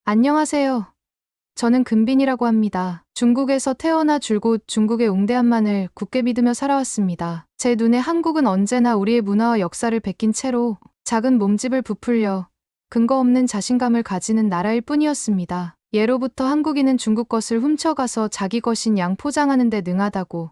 안녕하세요. 저는 금빈이라고 합니다. 중국에서 태어나 줄곧 중국의 웅대한만을 굳게 믿으며 살아왔습니다. 제 눈에 한국은 언제나 우리의 문화와 역사를 베낀 채로 작은 몸집을 부풀려 근거 없는 자신감을 가지는 나라일 뿐이었습니다. 예로부터 한국인은 중국 것을 훔쳐가서 자기 것인 양 포장하는 데 능하다고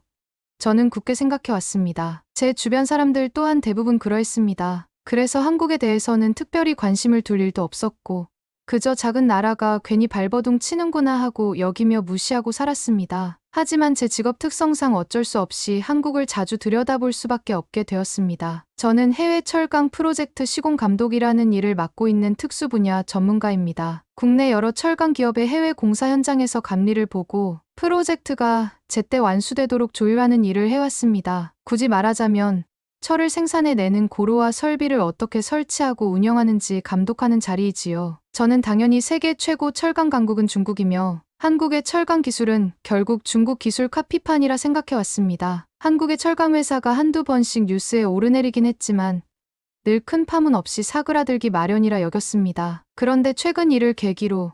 저는 굳게 생각해 왔습니다. 제 주변 사람들 또한 대부분 그러했습니다. 그래서 한국에 대해서는 특별히 관심을 둘 일도 없었고 그저 작은 나라가 괜히 발버둥 치는구나 하고 여기며 무시하고 살았습니다. 하지만 제 직업 특성상 어쩔 수 없이 한국을 자주 들여다볼 수밖에 없게 되었습니다. 저는 해외 철강 프로젝트 시공 감독이라는 일을 맡고 있는 특수 분야 전문가입니다. 국내 여러 철강 기업의 해외 공사 현장에서 감리를 보고 프로젝트가 제때 완수되도록 조율하는 일을 해왔습니다. 굳이 말하자면 철을 생산해내는 고로와 설비를 어떻게 설치하고 운영하는지 감독하는 자리이지요. 저는 당연히 세계 최고 철강 강국은 중국이며 한국의 철강 기술은 결국 중국 기술 카피판이라 생각해왔습니다. 한국의 철강 회사가 한두 번씩 뉴스에 오르내리긴 했지만 늘 큰 파문 없이 사그라들기 마련이라 여겼습니다. 그런데 최근 일을 계기로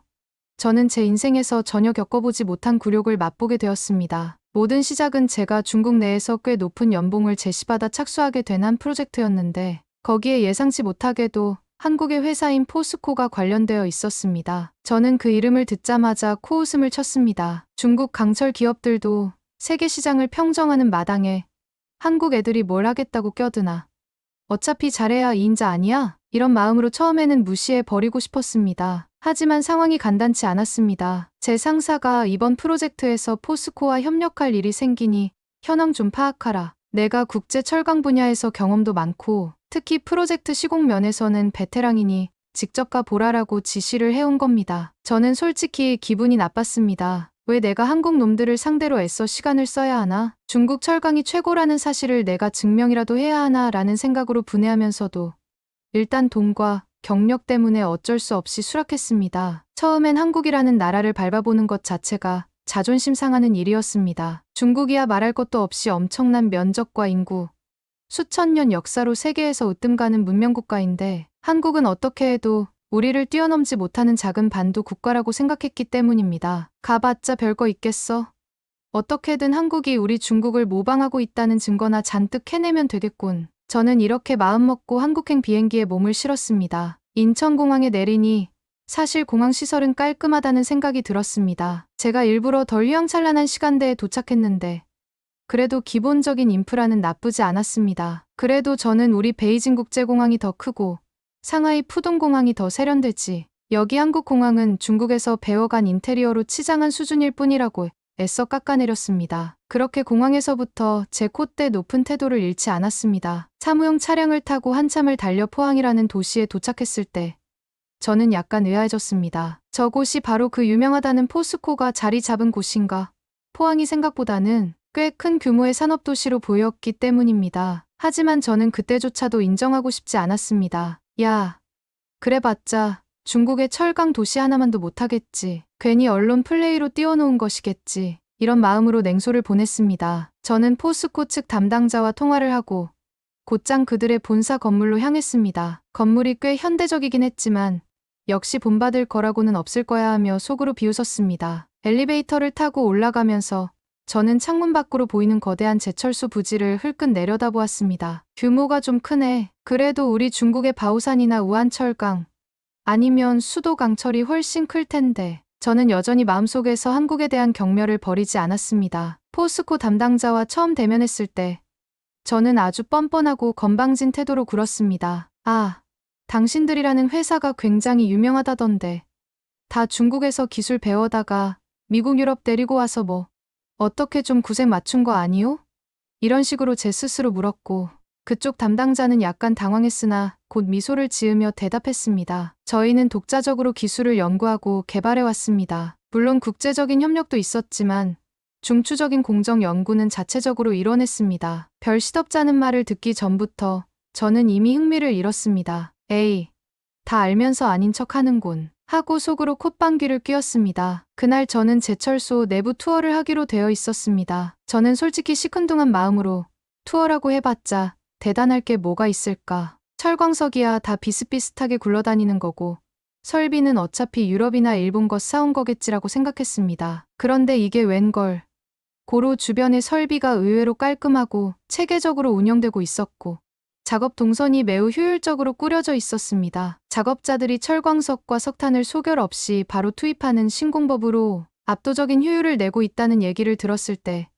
저는 제 인생에서 전혀 겪어보지 못한 굴욕을 맛보게 되었습니다. 모든 시작은 제가 중국 내에서 꽤 높은 연봉을 제시받아 착수하게 된 한 프로젝트였는데 거기에 예상치 못하게도 한국의 회사인 포스코가 관련되어 있었습니다. 저는 그 이름을 듣자마자 코웃음을 쳤습니다. 중국 강철 기업들도 세계 시장을 평정하는 마당에 한국 애들이 뭘 하겠다고 껴드나. 어차피 잘해야 이인자 아니야? 이런 마음으로 처음에는 무시해 버리고 싶었습니다. 하지만 상황이 간단치 않았습니다. 제 상사가 이번 프로젝트에서 포스코와 협력할 일이 생기니 현황 좀 파악하라. 내가 국제 철강 분야에서 경험도 많고 특히 프로젝트 시공 면에서는 베테랑이니 직접 가 보라라고 지시를 해온 겁니다. 저는 솔직히 기분이 나빴습니다. 왜 내가 한국 놈들을 상대로 애써 시간을 써야 하나? 중국 철강이 최고라는 사실을 내가 증명이라도 해야 하나 라는 생각으로 분해하면서도 일단 돈과 경력 때문에 어쩔 수 없이 수락했습니다. 처음엔 한국이라는 나라를 밟아보는 것 자체가 자존심 상하는 일이었습니다. 중국이야 말할 것도 없이 엄청난 면적과 인구, 수천 년 역사로 세계에서 으뜸가는 문명국가인데 한국은 어떻게 해도 우리를 뛰어넘지 못하는 작은 반도 국가라고 생각했기 때문입니다. 가봤자 별거 있겠어? 어떻게든 한국이 우리 중국을 모방하고 있다는 증거나 잔뜩 해내면 되겠군. 저는 이렇게 마음먹고 한국행 비행기에 몸을 실었습니다. 인천공항에 내리니 사실 공항 시설은 깔끔하다는 생각이 들었습니다. 제가 일부러 덜 휘황찬란한 시간대에 도착했는데 그래도 기본적인 인프라는 나쁘지 않았습니다. 그래도 저는 우리 베이징 국제공항이 더 크고 상하이 푸둥공항이 더 세련되지. 여기 한국공항은 중국에서 배워간 인테리어로 치장한 수준일 뿐이라고 애써 깎아내렸습니다. 그렇게 공항에서부터 제 콧대 높은 태도를 잃지 않았습니다. 사무용 차량을 타고 한참을 달려 포항이라는 도시에 도착했을 때 저는 약간 의아해졌습니다. 저곳이 바로 그 유명하다는 포스코가 자리 잡은 곳인가? 포항이 생각보다는 꽤 큰 규모의 산업도시로 보였기 때문입니다. 하지만 저는 그때조차도 인정하고 싶지 않았습니다. 야, 그래봤자 중국의 철강 도시 하나만도 못하겠지. 괜히 언론 플레이로 띄워놓은 것이겠지. 이런 마음으로 냉소를 보냈습니다. 저는 포스코 측 담당자와 통화를 하고 곧장 그들의 본사 건물로 향했습니다. 건물이 꽤 현대적이긴 했지만 역시 본받을 거라고는 없을 거야 하며 속으로 비웃었습니다. 엘리베이터를 타고 올라가면서 저는 창문 밖으로 보이는 거대한 제철소 부지를 흘끗 내려다보았습니다. 규모가 좀 크네. 그래도 우리 중국의 바오산이나 우한철강 아니면 수도강철이 훨씬 클 텐데. 저는 여전히 마음속에서 한국에 대한 경멸을 버리지 않았습니다. 포스코 담당자와 처음 대면했을 때 저는 아주 뻔뻔하고 건방진 태도로 굴었습니다. 아, 당신들이라는 회사가 굉장히 유명하다던데 다 중국에서 기술 배워다가 미국 유럽 데리고 와서 뭐 어떻게 좀 구색 맞춘 거 아니요? 이런 식으로 제 스스로 물었고 그쪽 담당자는 약간 당황했으나 곧 미소를 지으며 대답했습니다. 저희는 독자적으로 기술을 연구하고 개발해왔습니다. 물론 국제적인 협력도 있었지만 중추적인 공정 연구는 자체적으로 이뤄냈습니다. 별 시덥잖은 말을 듣기 전부터 저는 이미 흥미를 잃었습니다. 에이, 다 알면서 아닌 척 하는군. 하고 속으로 콧방귀를 뀌었습니다. 그날 저는 제철소 내부 투어를 하기로 되어 있었습니다. 저는 솔직히 시큰둥한 마음으로 투어라고 해봤자 대단할 게 뭐가 있을까. 철광석이야 다 비슷비슷하게 굴러다니는 거고 설비는 어차피 유럽이나 일본 것 사온 거겠지라고 생각했습니다. 그런데 이게 웬걸. 고로 주변의 설비가 의외로 깔끔하고 체계적으로 운영되고 있었고 작업 동선이 매우 효율적으로 꾸려져 있었습니다. 작업자들이 철광석과 석탄을 소결 없이 바로 투입하는 신공법으로 압도적인 효율을 내고 있다는 얘기를 들었을 때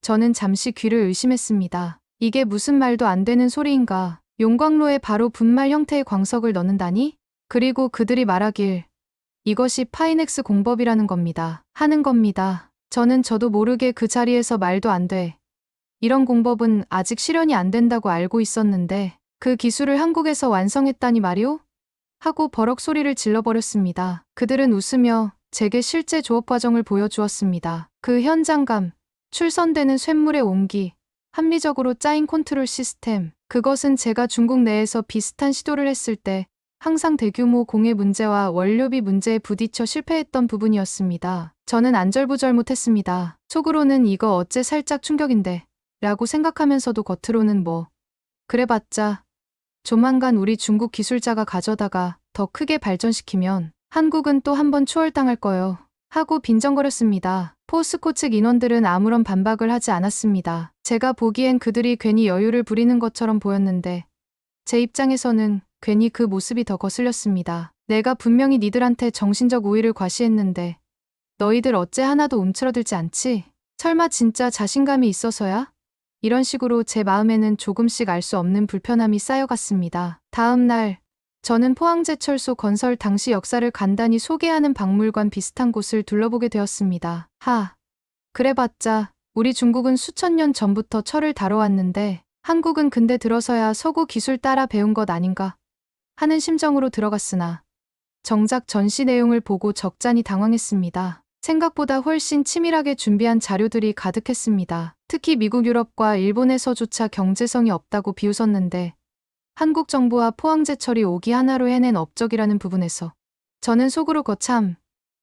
저는 잠시 귀를 의심했습니다. 이게 무슨 말도 안 되는 소리인가. 용광로에 바로 분말 형태의 광석을 넣는다니? 그리고 그들이 말하길 이것이 파이넥스 공법이라는 겁니다. 하는 겁니다. 저도 모르게 그 자리에서 말도 안 돼. 이런 공법은 아직 실현이 안 된다고 알고 있었는데 그 기술을 한국에서 완성했다니 말이오? 하고 버럭 소리를 질러버렸습니다. 그들은 웃으며 제게 실제 조업 과정을 보여주었습니다. 그 현장감, 출선되는 쇳물의 온기, 합리적으로 짜인 컨트롤 시스템, 그것은 제가 중국 내에서 비슷한 시도를 했을 때 항상 대규모 공해 문제와 원료비 문제에 부딪혀 실패했던 부분이었습니다. 저는 안절부절 못했습니다. 속으로는 이거 어째 살짝 충격인데 라고 생각하면서도 겉으로는 뭐 그래봤자 조만간 우리 중국 기술자가 가져다가 더 크게 발전시키면 한국은 또 한 번 추월당할 거요 하고 빈정거렸습니다. 포스코 측 인원들은 아무런 반박을 하지 않았습니다. 제가 보기엔 그들이 괜히 여유를 부리는 것처럼 보였는데 제 입장에서는 괜히 그 모습이 더 거슬렸습니다. 내가 분명히 니들한테 정신적 우위를 과시했는데 너희들 어째 하나도 움츠러들지 않지? 설마 진짜 자신감이 있어서야? 이런 식으로 제 마음에는 조금씩 알 수 없는 불편함이 쌓여갔습니다. 다음 날 저는 포항제철소 건설 당시 역사를 간단히 소개하는 박물관 비슷한 곳을 둘러보게 되었습니다. 그래봤자 우리 중국은 수천 년 전부터 철을 다뤄왔는데 한국은 근대 들어서야 서구 기술 따라 배운 것 아닌가 하는 심정으로 들어갔으나 정작 전시 내용을 보고 적잖이 당황했습니다. 생각보다 훨씬 치밀하게 준비한 자료들이 가득했습니다. 특히 미국, 유럽과 일본에서조차 경제성이 없다고 비웃었는데 한국 정부와 포항제철이 오기 하나로 해낸 업적이라는 부분에서 저는 속으로 거참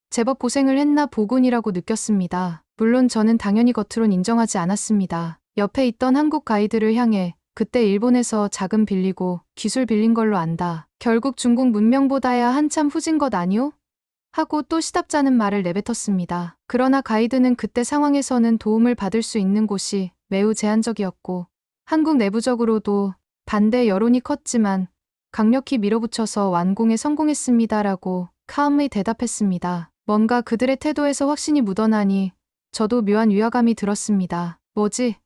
제법 고생을 했나 보군이라고 느꼈습니다. 물론 저는 당연히 겉으론 인정하지 않았습니다. 옆에 있던 한국 가이드를 향해 그때 일본에서 자금 빌리고 기술 빌린 걸로 안다. 결국 중국 문명보다야 한참 후진 것 아니오? 하고 또 시답잖은 말을 내뱉었습니다. 그러나 가이드는 그때 상황에서는 도움을 받을 수 있는 곳이 매우 제한적이었고 한국 내부적으로도 반대 여론이 컸지만 강력히 밀어붙여서 완공에 성공했습니다라고 calmly 대답했습니다. 뭔가 그들의 태도에서 확신이 묻어나니 저도 묘한 위화감이 들었습니다. 뭐지?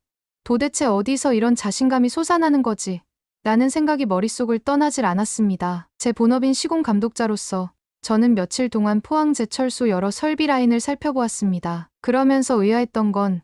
도대체 어디서 이런 자신감이 솟아나는 거지? 라는 생각이 머릿속을 떠나질 않았습니다. 제 본업인 시공 감독자로서 저는 며칠 동안 포항제철소 여러 설비 라인을 살펴보았습니다. 그러면서 의아했던 건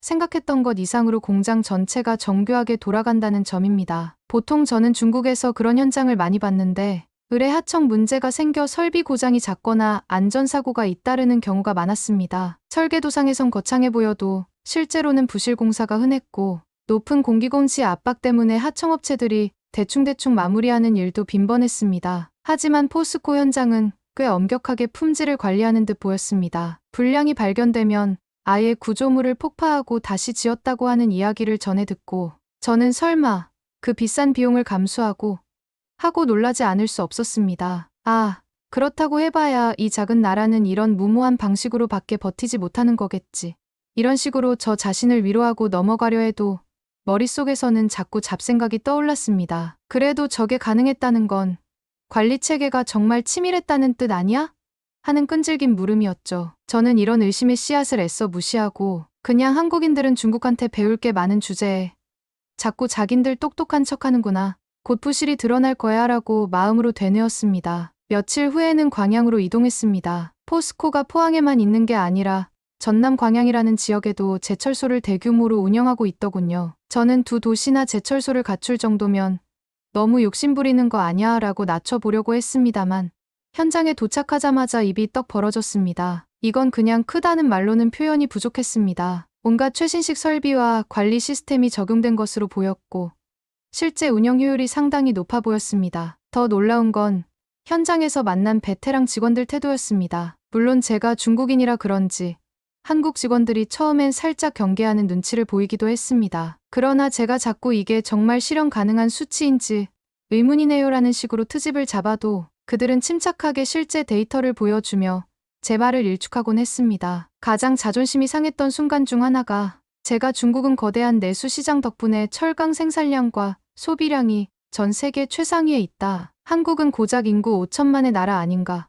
생각했던 것 이상으로 공장 전체가 정교하게 돌아간다는 점입니다. 보통 저는 중국에서 그런 현장을 많이 봤는데 의뢰 하청 문제가 생겨 설비 고장이 잦거나 안전사고가 잇따르는 경우가 많았습니다. 설계도상에선 거창해 보여도 실제로는 부실 공사가 흔했고 높은 공기공시 압박 때문에 하청업체들이 대충대충 마무리하는 일도 빈번했습니다. 하지만 포스코 현장은 꽤 엄격하게 품질을 관리하는 듯 보였습니다. 불량이 발견되면 아예 구조물을 폭파하고 다시 지었다고 하는 이야기를 전해 듣고 저는 설마 그 비싼 비용을 감수하고 하고 놀라지 않을 수 없었습니다. 그렇다고 해봐야 이 작은 나라는 이런 무모한 방식으로 밖에 버티지 못하는 거겠지. 이런 식으로 저 자신을 위로하고 넘어가려 해도 머릿속에서는 자꾸 잡생각이 떠올랐습니다. 그래도 저게 가능했다는 건 관리 체계가 정말 치밀했다는 뜻 아니야? 하는 끈질긴 물음이었죠. 저는 이런 의심의 씨앗을 애써 무시하고 그냥 한국인들은 중국한테 배울 게 많은 주제에 자꾸 자긴들 똑똑한 척하는구나. 곧 부실이 드러날 거야 라고 마음으로 되뇌었습니다. 며칠 후에는 광양으로 이동했습니다. 포스코가 포항에만 있는 게 아니라 전남 광양이라는 지역에도 제철소를 대규모로 운영하고 있더군요. 저는 두 도시나 제철소를 갖출 정도면 너무 욕심부리는 거 아니야 라고 낮춰보려고 했습니다만 현장에 도착하자마자 입이 떡 벌어졌습니다. 이건 그냥 크다는 말로는 표현이 부족했습니다. 온갖 최신식 설비와 관리 시스템이 적용된 것으로 보였고 실제 운영 효율이 상당히 높아 보였습니다. 더 놀라운 건 현장에서 만난 베테랑 직원들 태도였습니다. 물론 제가 중국인이라 그런지 한국 직원들이 처음엔 살짝 경계하는 눈치를 보이기도 했습니다. 그러나 제가 자꾸 이게 정말 실현 가능한 수치인지 의문이네요라는 식으로 트집을 잡아도 그들은 침착하게 실제 데이터를 보여주며 제 말을 일축하곤 했습니다. 가장 자존심이 상했던 순간 중 하나가 제가 중국은 거대한 내수 시장 덕분에 철강 생산량과 소비량이 전 세계 최상위에 있다. 한국은 고작 인구 5천만의 나라 아닌가.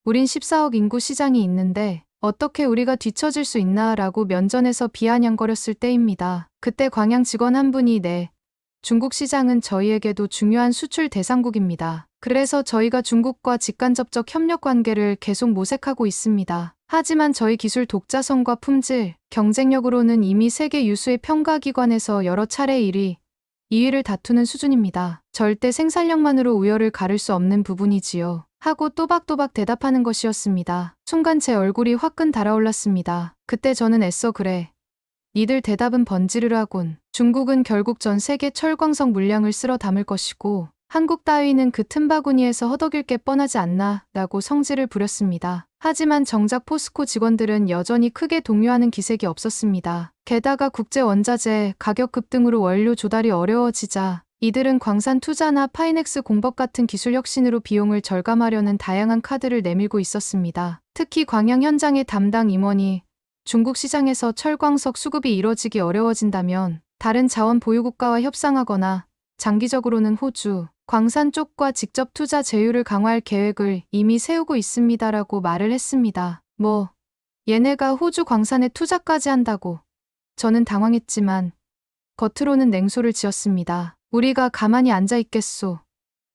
우린 14억 인구 시장이 있는데 어떻게 우리가 뒤처질 수 있나 라고 면전에서 비아냥거렸을 때입니다. 그때 광양 직원 한 분이 네, 중국 시장은 저희에게도 중요한 수출 대상국입니다. 그래서 저희가 중국과 직간접적 협력 관계를 계속 모색하고 있습니다. 하지만 저희 기술 독자성과 품질, 경쟁력으로는 이미 세계 유수의 평가기관에서 여러 차례 1위, 2위를 다투는 수준입니다. 절대 생산력만으로 우열을 가를 수 없는 부분이지요. 하고 또박또박 대답하는 것이었습니다. 순간 제 얼굴이 화끈 달아올랐습니다. 그때 저는 애써 그래. 니들 대답은 번지르르하군. 중국은 결국 전 세계 철광석 물량을 쓸어 담을 것이고 한국 따위는 그 틈바구니에서 허덕일 게 뻔하지 않나 라고 성질을 부렸습니다. 하지만 정작 포스코 직원들은 여전히 크게 동요하는 기색이 없었습니다. 게다가 국제 원자재 가격 급등으로 원료 조달이 어려워지자 이들은 광산 투자나 파이넥스 공법 같은 기술 혁신으로 비용을 절감하려는 다양한 카드를 내밀고 있었습니다. 특히 광양 현장의 담당 임원이 중국 시장에서 철광석 수급이 이뤄지기 어려워진다면 다른 자원 보유국가와 협상하거나 장기적으로는 호주, 광산 쪽과 직접 투자 제휴를 강화할 계획을 이미 세우고 있습니다라고 말을 했습니다. 뭐, 얘네가 호주 광산에 투자까지 한다고. 저는 당황했지만 겉으로는 냉소를 지었습니다. 우리가 가만히 앉아 있겠소.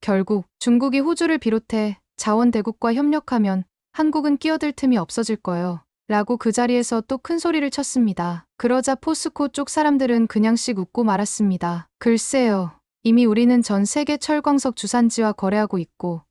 결국 중국이 호주를 비롯해 자원대국과 협력하면 한국은 끼어들 틈이 없어질 거예요. 라고 그 자리에서 또 큰 소리를 쳤습니다. 그러자 포스코 쪽 사람들은 그냥씩 웃고 말았습니다. 글쎄요. 이미 우리는 전 세계 철광석 주산지와 거래하고 있고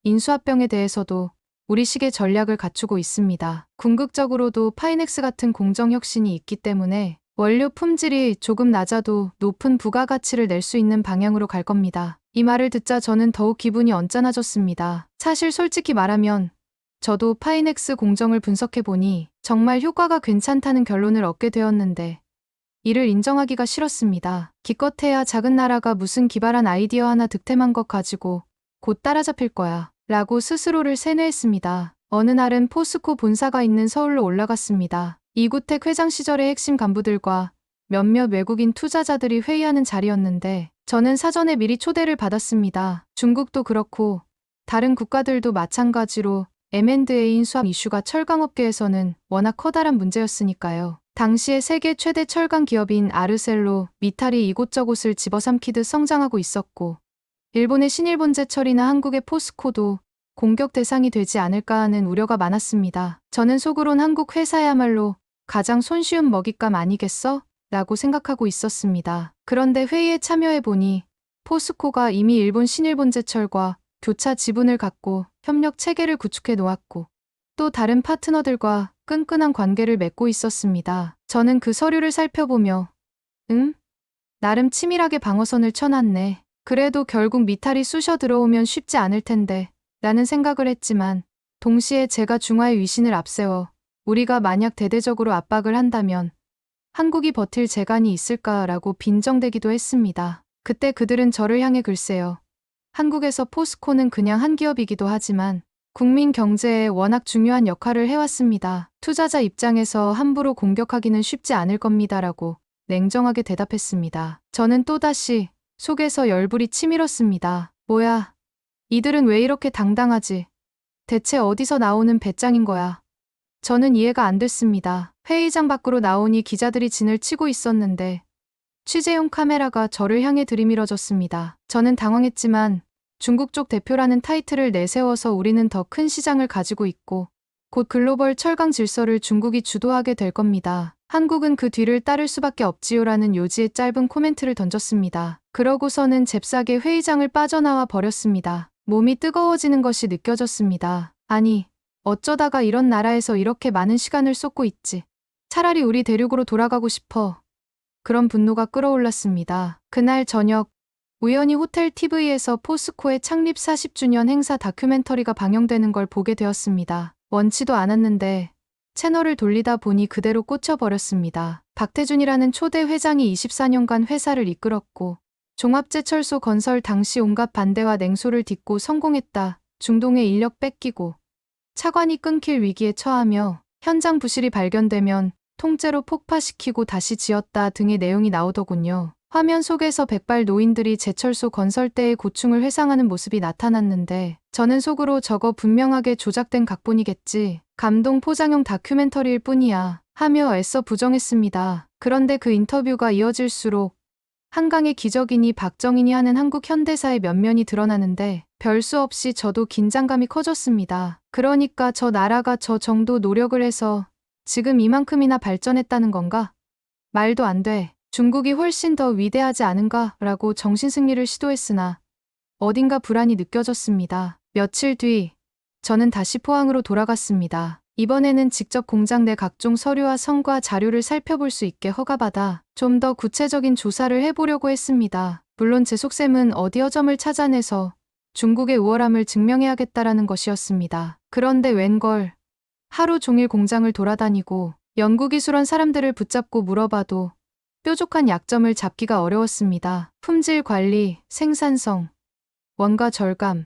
인수합병에 대해서도 우리식의 전략을 갖추고 있습니다. 궁극적으로도 파이넥스 같은 공정혁신이 있기 때문에 원료 품질이 조금 낮아도 높은 부가가치를 낼 수 있는 방향으로 갈 겁니다. 이 말을 듣자 저는 더욱 기분이 언짢아졌습니다. 사실 솔직히 말하면 저도 파이넥스 공정을 분석해보니 정말 효과가 괜찮다는 결론을 얻게 되었는데 이를 인정하기가 싫었습니다. 기껏해야 작은 나라가 무슨 기발한 아이디어 하나 득템한 것 가지고 곧 따라잡힐 거야 라고 스스로를 세뇌했습니다. 어느 날은 포스코 본사가 있는 서울로 올라갔습니다. 이구택 회장 시절의 핵심 간부들과 몇몇 외국인 투자자들이 회의하는 자리였는데 저는 사전에 미리 초대를 받았습니다. 중국도 그렇고 다른 국가들도 마찬가지로 M&A 인수합 이슈가 철강업계에서는 워낙 커다란 문제였으니까요. 당시에 세계 최대 철강 기업인 아르셀로 미탈이 이곳저곳을 집어삼키듯 성장하고 있었고 일본의 신일본제철이나 한국의 포스코도 공격 대상이 되지 않을까 하는 우려가 많았습니다. 저는 속으론 한국 회사야말로 가장 손쉬운 먹잇감 아니겠어? 라고 생각하고 있었습니다. 그런데 회의에 참여해보니 포스코가 이미 일본 신일본제철과 교차 지분을 갖고 협력 체계를 구축해 놓았고 또 다른 파트너들과 끈끈한 관계를 맺고 있었습니다. 저는 그 서류를 살펴보며 나름 치밀하게 방어선을 쳐놨네. 그래도 결국 미탈이 쑤셔 들어오면 쉽지 않을 텐데 라는 생각을 했지만 동시에 제가 중화의 위신을 앞세워 우리가 만약 대대적으로 압박을 한다면 한국이 버틸 재간이 있을까라고 빈정대기도 했습니다. 그때 그들은 저를 향해 글쎄요. 한국에서 포스코는 그냥 한 기업이기도 하지만 국민 경제에 워낙 중요한 역할을 해왔습니다. 투자자 입장에서 함부로 공격하기는 쉽지 않을 겁니다라고 냉정하게 대답했습니다. 저는 또다시 속에서 열불이 치밀었습니다. 뭐야? 이들은 왜 이렇게 당당하지? 대체 어디서 나오는 배짱인 거야? 저는 이해가 안 됐습니다. 회의장 밖으로 나오니 기자들이 진을 치고 있었는데 취재용 카메라가 저를 향해 들이밀어졌습니다. 저는 당황했지만 중국 쪽 대표라는 타이틀을 내세워서 우리는 더 큰 시장을 가지고 있고 곧 글로벌 철강 질서를 중국이 주도하게 될 겁니다. 한국은 그 뒤를 따를 수밖에 없지요라는 요지의 짧은 코멘트를 던졌습니다. 그러고서는 잽싸게 회의장을 빠져나와 버렸습니다. 몸이 뜨거워지는 것이 느껴졌습니다. 아니, 어쩌다가 이런 나라에서 이렇게 많은 시간을 쏟고 있지. 차라리 우리 대륙으로 돌아가고 싶어. 그런 분노가 끌어올랐습니다. 그날 저녁 우연히 호텔 TV에서 포스코의 창립 40주년 행사 다큐멘터리가 방영되는 걸 보게 되었습니다. 원치도 않았는데 채널을 돌리다 보니 그대로 꽂혀버렸습니다. 박태준이라는 초대 회장이 24년간 회사를 이끌었고 종합제철소 건설 당시 온갖 반대와 냉소를 딛고 성공했다. 중동의 인력 뺏기고 차관이 끊길 위기에 처하며 현장 부실이 발견되면 통째로 폭파시키고 다시 지었다 등의 내용이 나오더군요. 화면 속에서 백발 노인들이 제철소 건설대의 고충을 회상하는 모습이 나타났는데 저는 속으로 저거 분명하게 조작된 각본이겠지. 감동 포장용 다큐멘터리일 뿐이야 하며 애써 부정했습니다. 그런데 그 인터뷰가 이어질수록 한강의 기적이니 박정희니 하는 한국 현대사의 면면이 드러나는데 별 수 없이 저도 긴장감이 커졌습니다. 그러니까 저 나라가 저 정도 노력을 해서 지금 이만큼이나 발전했다는 건가? 말도 안 돼. 중국이 훨씬 더 위대하지 않은가? 라고 정신승리를 시도했으나 어딘가 불안이 느껴졌습니다. 며칠 뒤 저는 다시 포항으로 돌아갔습니다. 이번에는 직접 공장 내 각종 서류와 성과 자료를 살펴볼 수 있게 허가받아 좀 더 구체적인 조사를 해보려고 했습니다. 물론 제 속셈은 어디 허점을 찾아내서 중국의 우월함을 증명해야겠다라는 것이었습니다. 그런데 웬걸 하루 종일 공장을 돌아다니고 연구기술원 사람들을 붙잡고 물어봐도 뾰족한 약점을 잡기가 어려웠습니다. 품질 관리, 생산성, 원가 절감,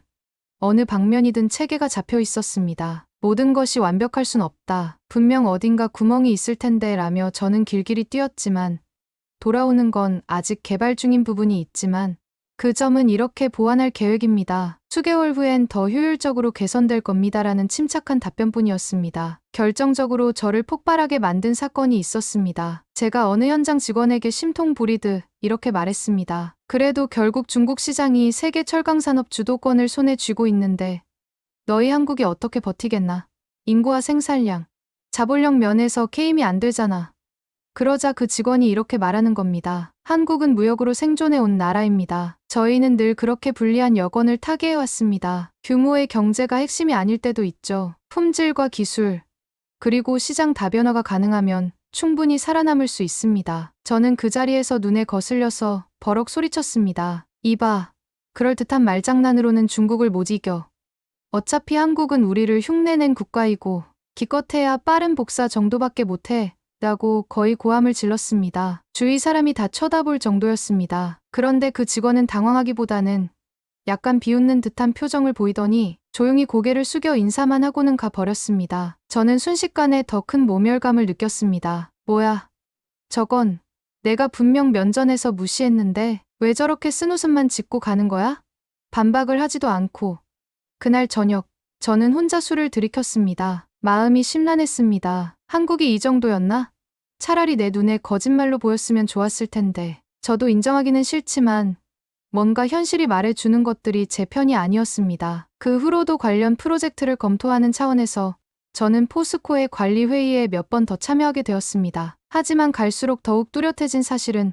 어느 방면이든 체계가 잡혀 있었습니다. 모든 것이 완벽할 순 없다. 분명 어딘가 구멍이 있을 텐데 라며 저는 길길이 뛰었지만 돌아오는 건 아직 개발 중인 부분이 있지만 그 점은 이렇게 보완할 계획입니다. 수개월 후엔 더 효율적으로 개선될 겁니다라는 침착한 답변뿐이었습니다. 결정적으로 저를 폭발하게 만든 사건이 있었습니다. 제가 어느 현장 직원에게 심통 부리듯 이렇게 말했습니다. 그래도 결국 중국 시장이 세계 철강산업 주도권을 손에 쥐고 있는데 너희 한국이 어떻게 버티겠나? 인구와 생산량, 자본력 면에서 케임이 안 되잖아. 그러자 그 직원이 이렇게 말하는 겁니다. 한국은 무역으로 생존해온 나라입니다. 저희는 늘 그렇게 불리한 여건을 타개해왔습니다. 규모의 경제가 핵심이 아닐 때도 있죠. 품질과 기술, 그리고 시장 다변화가 가능하면 충분히 살아남을 수 있습니다. 저는 그 자리에서 눈에 거슬려서 버럭 소리쳤습니다. 이봐, 그럴듯한 말장난으로는 중국을 못 이겨. 어차피 한국은 우리를 흉내낸 국가이고 기껏해야 빠른 복사 정도밖에 못해 라고 거의 고함을 질렀습니다. 주위 사람이 다 쳐다볼 정도였습니다. 그런데 그 직원은 당황하기보다는 약간 비웃는 듯한 표정을 보이더니 조용히 고개를 숙여 인사만 하고는 가버렸습니다. 저는 순식간에 더 큰 모멸감을 느꼈습니다. 뭐야? 저건 내가 분명 면전에서 무시했는데 왜 저렇게 쓴웃음만 짓고 가는 거야? 반박을 하지도 않고 그날 저녁 저는 혼자 술을 들이켰습니다. 마음이 심란했습니다. 한국이 이 정도였나? 차라리 내 눈에 거짓말로 보였으면 좋았을 텐데. 저도 인정하기는 싫지만 뭔가 현실이 말해주는 것들이 제 편이 아니었습니다. 그 후로도 관련 프로젝트를 검토하는 차원에서 저는 포스코의 관리 회의에 몇 번 더 참여하게 되었습니다. 하지만 갈수록 더욱 뚜렷해진 사실은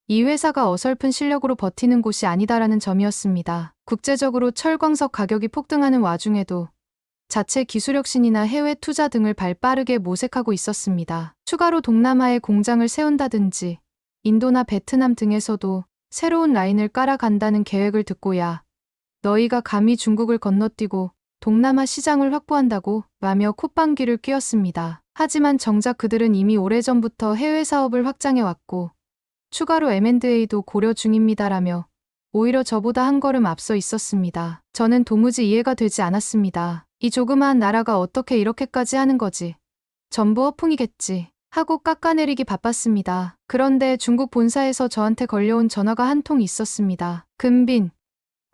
이 회사가 어설픈 실력으로 버티는 곳이 아니다라는 점이었습니다. 국제적으로 철광석 가격이 폭등하는 와중에도 자체 기술 혁신이나 해외 투자 등을 발빠르게 모색하고 있었습니다. 추가로 동남아에 공장을 세운다든지 인도나 베트남 등에서도 새로운 라인을 깔아간다는 계획을 듣고야 너희가 감히 중국을 건너뛰고 동남아 시장을 확보한다고 라며 콧방귀를 뀌었습니다. 하지만 정작 그들은 이미 오래전부터 해외 사업을 확장해왔고 추가로 M&A도 고려 중입니다라며 오히려 저보다 한 걸음 앞서 있었습니다. 저는 도무지 이해가 되지 않았습니다. 이 조그마한 나라가 어떻게 이렇게까지 하는 거지? 전부 허풍이겠지. 하고 깎아내리기 바빴습니다. 그런데 중국 본사에서 저한테 걸려온 전화가 한 통 있었습니다. 금빈,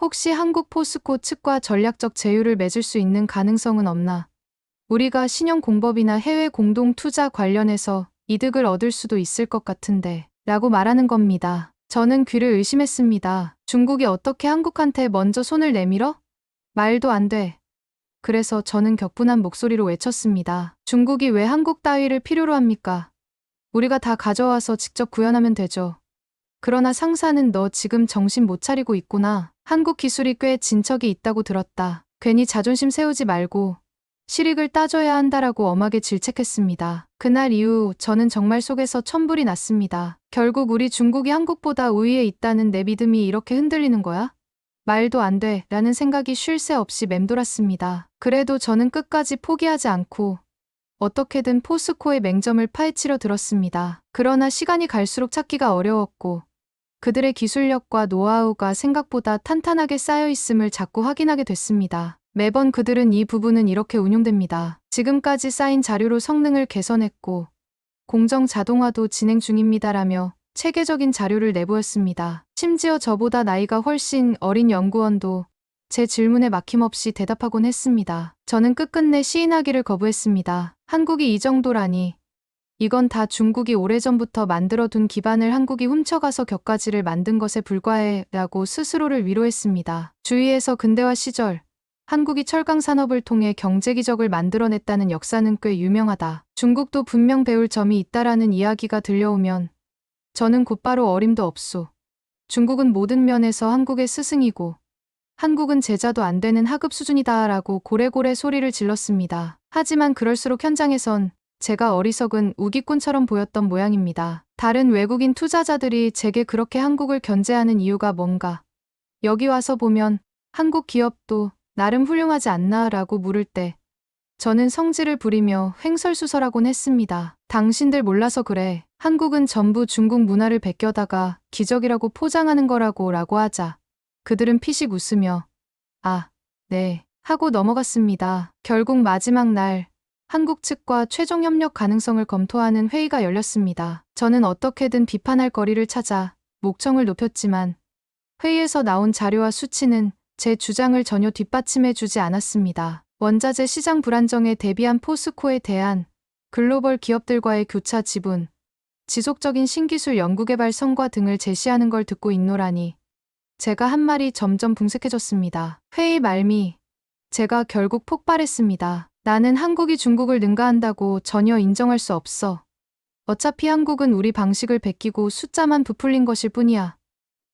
혹시 한국 포스코 측과 전략적 제휴를 맺을 수 있는 가능성은 없나? 우리가 신용공법이나 해외 공동 투자 관련해서 이득을 얻을 수도 있을 것 같은데 라고 말하는 겁니다. 저는 귀를 의심했습니다. 중국이 어떻게 한국한테 먼저 손을 내밀어? 말도 안 돼. 그래서 저는 격분한 목소리로 외쳤습니다. 중국이 왜 한국 따위를 필요로 합니까? 우리가 다 가져와서 직접 구현하면 되죠. 그러나 상사는 너 지금 정신 못 차리고 있구나. 한국 기술이 꽤 진척이 있다고 들었다. 괜히 자존심 세우지 말고 실익을 따져야 한다라고 엄하게 질책했습니다. 그날 이후 저는 정말 속에서 천불이 났습니다. 결국 우리 중국이 한국보다 우위에 있다는 내 믿음이 이렇게 흔들리는 거야? 말도 안 돼 라는 생각이 쉴 새 없이 맴돌았습니다. 그래도 저는 끝까지 포기하지 않고 어떻게든 포스코의 맹점을 파헤치려 들었습니다. 그러나 시간이 갈수록 찾기가 어려웠고 그들의 기술력과 노하우가 생각보다 탄탄하게 쌓여 있음을 자꾸 확인하게 됐습니다. 매번 그들은 이 부분은 이렇게 운용됩니다. 지금까지 쌓인 자료로 성능을 개선했고 공정 자동화도 진행 중입니다라며 체계적인 자료를 내보였습니다. 심지어 저보다 나이가 훨씬 어린 연구원도 제 질문에 막힘없이 대답하곤 했습니다. 저는 끝끝내 시인하기를 거부했습니다. 한국이 이 정도라니. 이건 다 중국이 오래전부터 만들어둔 기반을 한국이 훔쳐가서 격가지를 만든 것에 불과해 라고 스스로를 위로했습니다. 주위에서 근대화 시절 한국이 철강 산업을 통해 경제 기적을 만들어냈다는 역사는 꽤 유명하다. 중국도 분명 배울 점이 있다라는 이야기가 들려오면 저는 곧바로 어림도 없소. 중국은 모든 면에서 한국의 스승이고 한국은 제자도 안 되는 하급 수준이다라고 고래고래 소리를 질렀습니다. 하지만 그럴수록 현장에선 제가 어리석은 우기꾼처럼 보였던 모양입니다. 다른 외국인 투자자들이 제게 그렇게 한국을 견제하는 이유가 뭔가? 여기 와서 보면 한국 기업도 나름 훌륭하지 않나 라고 물을 때 저는 성질을 부리며 횡설수설하곤 했습니다. 당신들 몰라서 그래. 한국은 전부 중국 문화를 베껴다가 기적이라고 포장하는 거라고 라고 하자 그들은 피식 웃으며 아, 네 하고 넘어갔습니다. 결국 마지막 날 한국 측과 최종 협력 가능성을 검토하는 회의가 열렸습니다. 저는 어떻게든 비판할 거리를 찾아 목청을 높였지만 회의에서 나온 자료와 수치는 제 주장을 전혀 뒷받침해 주지 않았습니다. 원자재 시장 불안정에 대비한 포스코에 대한 글로벌 기업들과의 교차 지분, 지속적인 신기술 연구개발 성과 등을 제시하는 걸 듣고 있노라니 제가 한 말이 점점 붕색해졌습니다. 회의 말미 제가 결국 폭발했습니다. 나는 한국이 중국을 능가한다고 전혀 인정할 수 없어. 어차피 한국은 우리 방식을 베끼고 숫자만 부풀린 것일 뿐이야.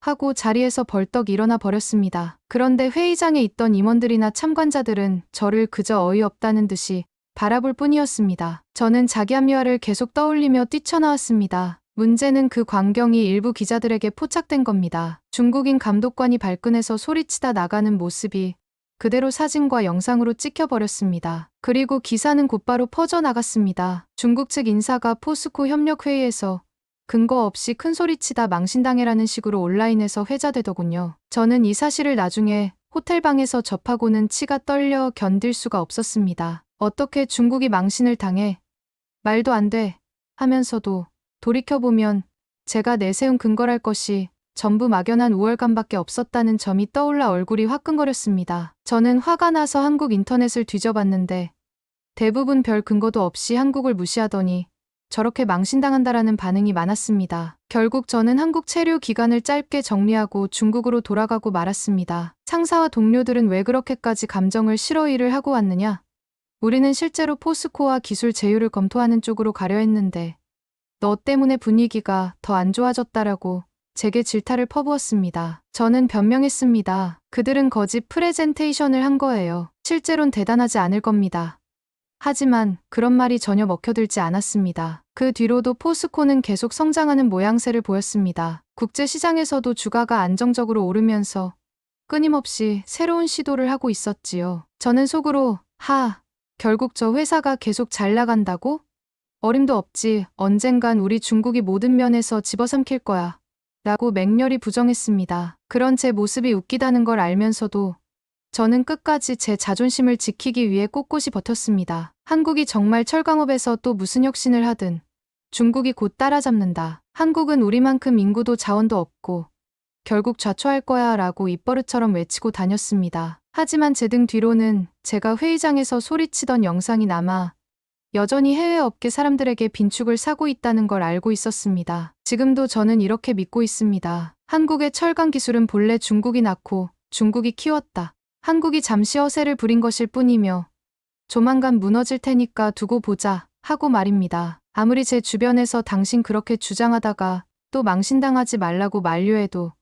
하고 자리에서 벌떡 일어나 버렸습니다. 그런데 회의장에 있던 임원들이나 참관자들은 저를 그저 어이없다는 듯이 바라볼 뿐이었습니다. 저는 자기 합리화를 계속 떠올리며 뛰쳐나왔습니다. 문제는 그 광경이 일부 기자들에게 포착된 겁니다. 중국인 감독관이 발끈해서 소리치다 나가는 모습이 그대로 사진과 영상으로 찍혀버렸습니다. 그리고 기사는 곧바로 퍼져나갔습니다. 중국 측 인사가 포스코 협력회의에서 근거 없이 큰소리치다 망신당해라는 식으로 온라인에서 회자되더군요. 저는 이 사실을 나중에 호텔방에서 접하고는 치가 떨려 견딜 수가 없었습니다. 어떻게 중국이 망신을 당해? 말도 안 돼. 하면서도 돌이켜보면 제가 내세운 근거랄 것이 전부 막연한 우월감밖에 없었다는 점이 떠올라 얼굴이 화끈거렸습니다. 저는 화가 나서 한국 인터넷을 뒤져봤는데 대부분 별 근거도 없이 한국을 무시하더니 저렇게 망신당한다라는 반응이 많았습니다. 결국 저는 한국 체류 기간을 짧게 정리하고 중국으로 돌아가고 말았습니다. 상사와 동료들은 왜 그렇게까지 감정을 실어 일을 하고 왔느냐? 우리는 실제로 포스코와 기술 제휴를 검토하는 쪽으로 가려 했는데 너 때문에 분위기가 더 안 좋아졌다라고 제게 질타를 퍼부었습니다. 저는 변명했습니다. 그들은 거짓 프레젠테이션을 한 거예요. 실제론 대단하지 않을 겁니다. 하지만 그런 말이 전혀 먹혀들지 않았습니다. 그 뒤로도 포스코는 계속 성장하는 모양새를 보였습니다. 국제시장에서도 주가가 안정적으로 오르면서 끊임없이 새로운 시도를 하고 있었지요. 저는 속으로 결국 저 회사가 계속 잘 나간다고? 어림도 없지. 언젠간 우리 중국이 모든 면에서 집어삼킬 거야. 라고 맹렬히 부정했습니다. 그런 제 모습이 웃기다는 걸 알면서도 저는 끝까지 제 자존심을 지키기 위해 꼿꼿이 버텼습니다. 한국이 정말 철강업에서 또 무슨 혁신을 하든 중국이 곧 따라잡는다. 한국은 우리만큼 인구도 자원도 없고 결국 좌초할 거야 라고 입버릇처럼 외치고 다녔습니다. 하지만 제 등 뒤로는 제가 회의장에서 소리치던 영상이 남아 여전히 해외 업계 사람들에게 빈축을 사고 있다는 걸 알고 있었습니다. 지금도 저는 이렇게 믿고 있습니다. 한국의 철강 기술은 본래 중국이 낳고 중국이 키웠다. 한국이 잠시 허세를 부린 것일 뿐이며 조만간 무너질 테니까 두고 보자 하고 말입니다. 아무리 제 주변에서 당신 그렇게 주장하다가 또 망신당하지 말라고 만류해도